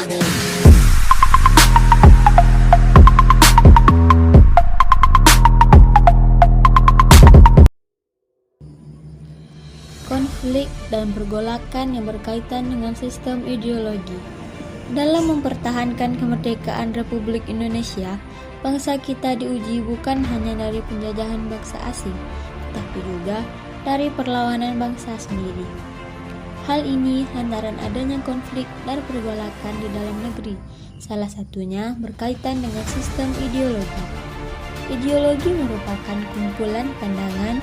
Konflik dan pergolakan yang berkaitan dengan sistem ideologi. Dalam mempertahankan kemerdekaan Republik Indonesia, bangsa kita diuji bukan hanya dari penjajahan bangsa asing, tapi juga dari perlawanan bangsa sendiri. Hal ini lantaran adanya konflik dan pergolakan di dalam negeri, salah satunya berkaitan dengan sistem ideologi. Ideologi merupakan kumpulan pandangan,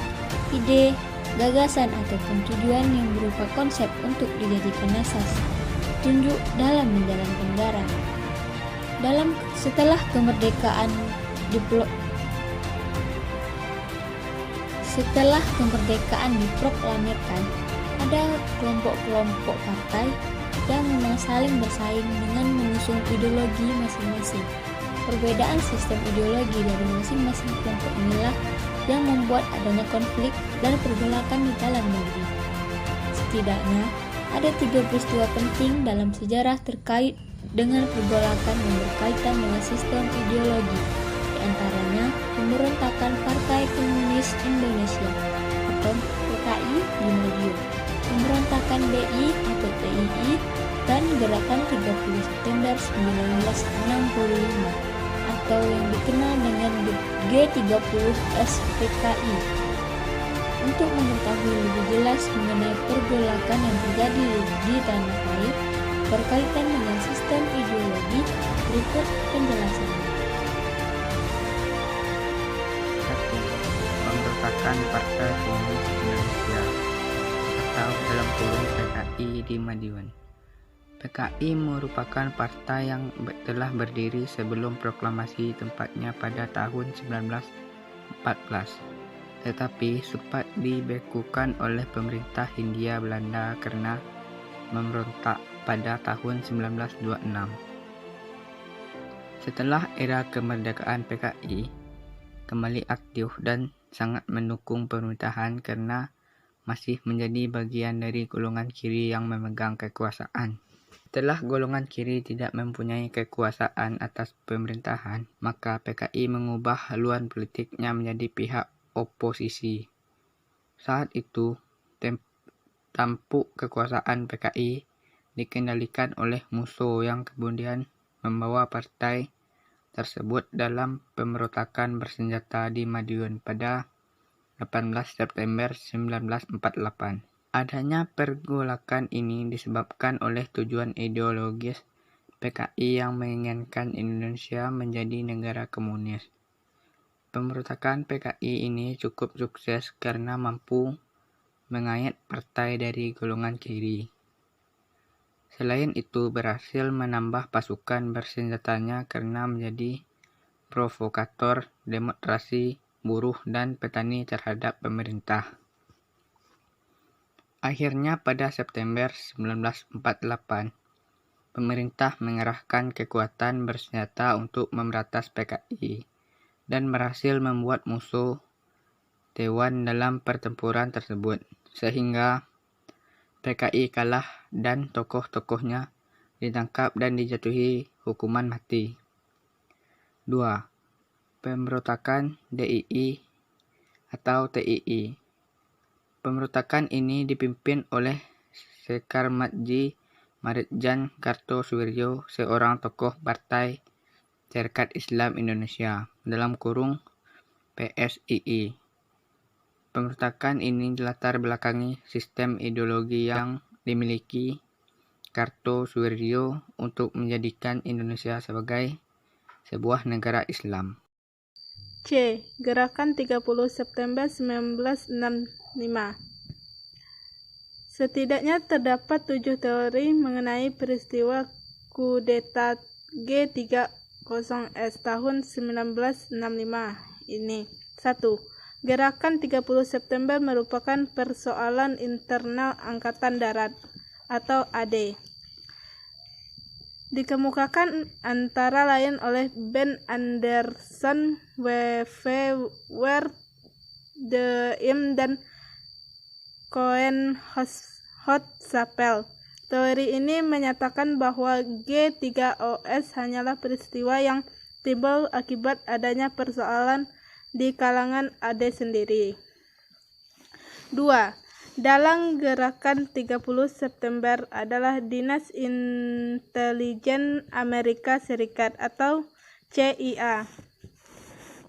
ide, gagasan ataupun tujuan yang berupa konsep untuk dijadikan asas tunjuk dalam menjalankan negara. Setelah kemerdekaan diproklamirkan, ada kelompok-kelompok partai yang memang saling bersaing dengan mengusung ideologi masing-masing. Perbedaan sistem ideologi dari masing-masing kelompok inilah yang membuat adanya konflik dan pergolakan di dalam negeri. Setidaknya, ada 3 peristiwa penting dalam sejarah terkait dengan pergolakan yang berkaitan dengan sistem ideologi, di antaranya pemberontakan Partai Komunis Indonesia atau PKI di Madiun, pemberontakan BI atau TII, dan gerakan 30 September 1965 atau yang dikenal dengan G30S-PKI. Untuk mengetahui lebih jelas mengenai pergolakan yang terjadi di tanah air berkaitan dengan sistem ideologi, berikut penjelasannya. 1. Pemberontakan Partai Komunis Indonesia atau dalam kurung PKI di Madiun. PKI merupakan partai yang telah berdiri sebelum proklamasi tempatnya pada tahun 1914, tetapi sempat dibekukan oleh pemerintah Hindia Belanda karena memberontak pada tahun 1926. Setelah era kemerdekaan, PKI kembali aktif dan sangat mendukung pemerintahan karena masih menjadi bagian dari golongan kiri yang memegang kekuasaan. Setelah golongan kiri tidak mempunyai kekuasaan atas pemerintahan, maka PKI mengubah haluan politiknya menjadi pihak oposisi. Saat itu, tampuk kekuasaan PKI dikendalikan oleh musuh yang kemudian membawa partai tersebut dalam pemberontakan bersenjata di Madiun pada 18 September 1948. Adanya pergolakan ini disebabkan oleh tujuan ideologis PKI yang menginginkan Indonesia menjadi negara komunis. Pemberontakan PKI ini cukup sukses karena mampu mengayat partai dari golongan kiri. Selain itu, berhasil menambah pasukan bersenjatanya karena menjadi provokator demonstrasi buruh dan petani terhadap pemerintah. Akhirnya pada September 1948, pemerintah mengerahkan kekuatan bersenjata untuk memberantas PKI dan berhasil membuat musuh tewan dalam pertempuran tersebut, sehingga PKI kalah dan tokoh-tokohnya ditangkap dan dijatuhi hukuman mati. 2. Pemberontakan DII atau TII. Pemberontakan ini dipimpin oleh Sekar Madji Maritjan Kartosuwiryo, seorang tokoh Partai Serikat Islam Indonesia dalam kurung PSII. Pemberontakan ini dilatar belakangi sistem ideologi yang dimiliki Kartosuwiryo untuk menjadikan Indonesia sebagai sebuah negara Islam. C. Gerakan 30 September 1965. Setidaknya terdapat 7 teori mengenai peristiwa kudeta G30S tahun 1965 ini. 1. Gerakan 30 September merupakan persoalan internal Angkatan Darat atau AD. Dikemukakan antara lain oleh Ben Anderson, W.V. de Im, dan Cohen Hotzapel Teori ini menyatakan bahwa G3OS hanyalah peristiwa yang timbul akibat adanya persoalan di kalangan AD sendiri. 2. Dalang Gerakan 30 September adalah Dinas Intelijen Amerika Serikat atau CIA.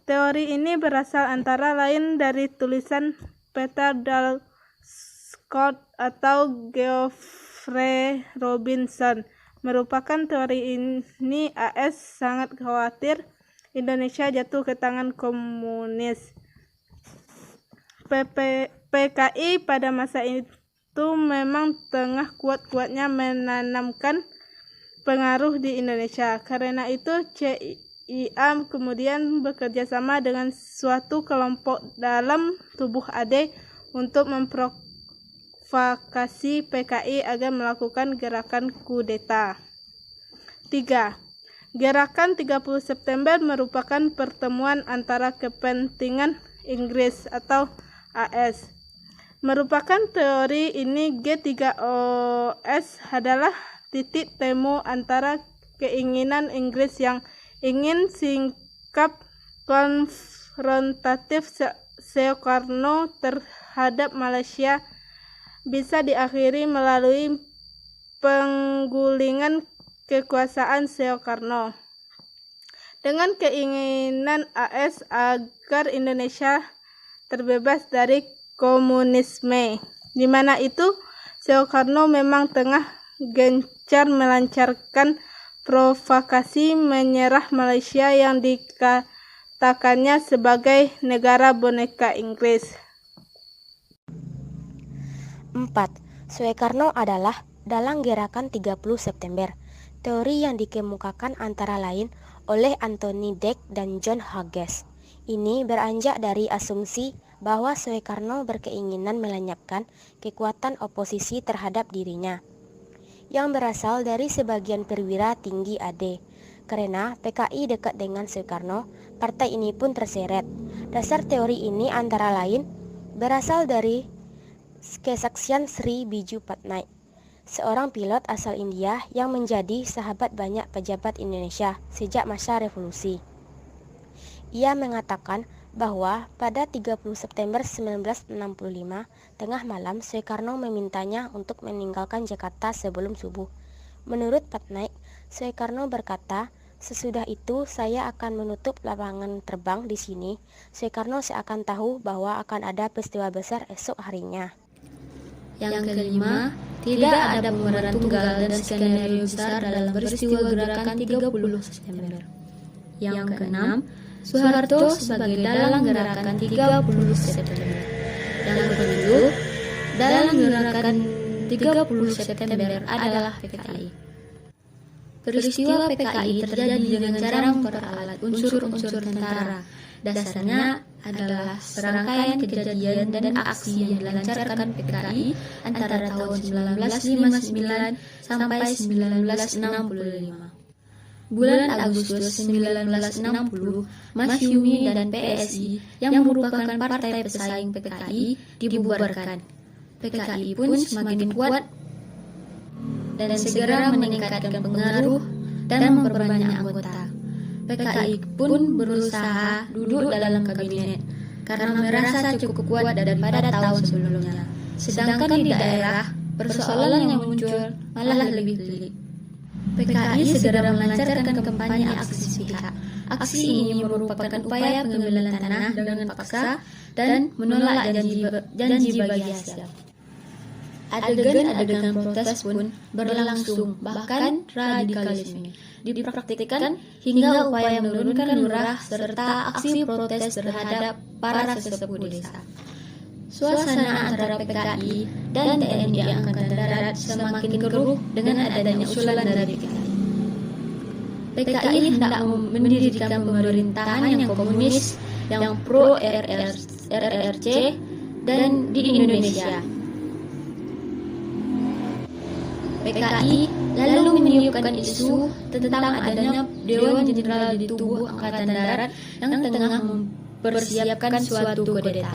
Teori ini berasal antara lain dari tulisan Peter Dale Scott atau Geoffrey Robinson. Merupakan teori ini AS sangat khawatir Indonesia jatuh ke tangan komunis. PKI pada masa itu memang tengah kuat-kuatnya menanamkan pengaruh di Indonesia. Karena itu CIA kemudian bekerja sama dengan suatu kelompok dalam tubuh AD untuk memprovokasi PKI agar melakukan gerakan kudeta. 3. Gerakan 30 September merupakan pertemuan antara kepentingan Inggris atau AS. Merupakan teori ini G3OS adalah titik temu antara keinginan Inggris yang ingin sikap konfrontatif Soekarno terhadap Malaysia bisa diakhiri melalui penggulingan kekuasaan Soekarno, dengan keinginan AS agar Indonesia terbebas dari komunisme, di mana itu Soekarno memang tengah gencar melancarkan provokasi menyerah Malaysia yang dikatakannya sebagai negara boneka Inggris. 4. Soekarno adalah dalang Gerakan 30 September. Teori yang dikemukakan antara lain oleh Anthony Dec dan John Hughes. Ini beranjak dari asumsi bahwa Soekarno berkeinginan melenyapkan kekuatan oposisi terhadap dirinya, yang berasal dari sebagian perwira tinggi AD. Karena PKI dekat dengan Soekarno, partai ini pun terseret. Dasar teori ini antara lain berasal dari kesaksian Sri Biju Patnaik, seorang pilot asal India yang menjadi sahabat banyak pejabat Indonesia sejak masa revolusi. Ia mengatakan bahwa pada 30 September 1965, tengah malam Soekarno memintanya untuk meninggalkan Jakarta sebelum subuh. Menurut Patnaik, Soekarno berkata, "Sesudah itu saya akan menutup lapangan terbang di sini." Soekarno seakan tahu bahwa akan ada peristiwa besar esok harinya. Yang kelima, tidak ada pemeran tunggal dan skenario besar dalam peristiwa Gerakan 30 September. Yang keenam, Soeharto sebagai dalang Gerakan 30 September. Yang ketujuh, dalang Gerakan 30 September adalah PKI. Peristiwa PKI terjadi dengan cara memperalat unsur-unsur tentara. Dasarnya adalah serangkaian kejadian dan aksi yang dilancarkan PKI antara tahun 1959 sampai 1965. Bulan Agustus 1960, Masyumi dan PSI yang merupakan partai pesaing PKI dibubarkan. PKI pun semakin kuat dan segera meningkatkan pengaruh dan memperbanyak anggota. PKI pun berusaha duduk dalam kabinet karena merasa cukup kuat daripada tahun sebelumnya. Sedangkan di daerah, persoalan yang muncul malah lebih pelik. PKI segera melancarkan kampanye aksi sepihak. Aksi ini merupakan upaya pengambilan tanah dengan paksa dan menolak janji bagi hasil. Adegan-adegan protes pun berlangsung, bahkan radikalisme dipraktikkan hingga upaya menurunkan lurah serta aksi protes terhadap para sesepuh desa. Suasana antara PKI dan TNI Angkatan Darat semakin keruh dengan adanya usulan dari PKI. PKI hendak mendirikan pemerintahan yang komunis, yang pro RRC dan di Indonesia. PKI lalu meniupkan isu tentang adanya Dewan Jenderal di tubuh Angkatan Darat yang tengah mempersiapkan suatu kudeta.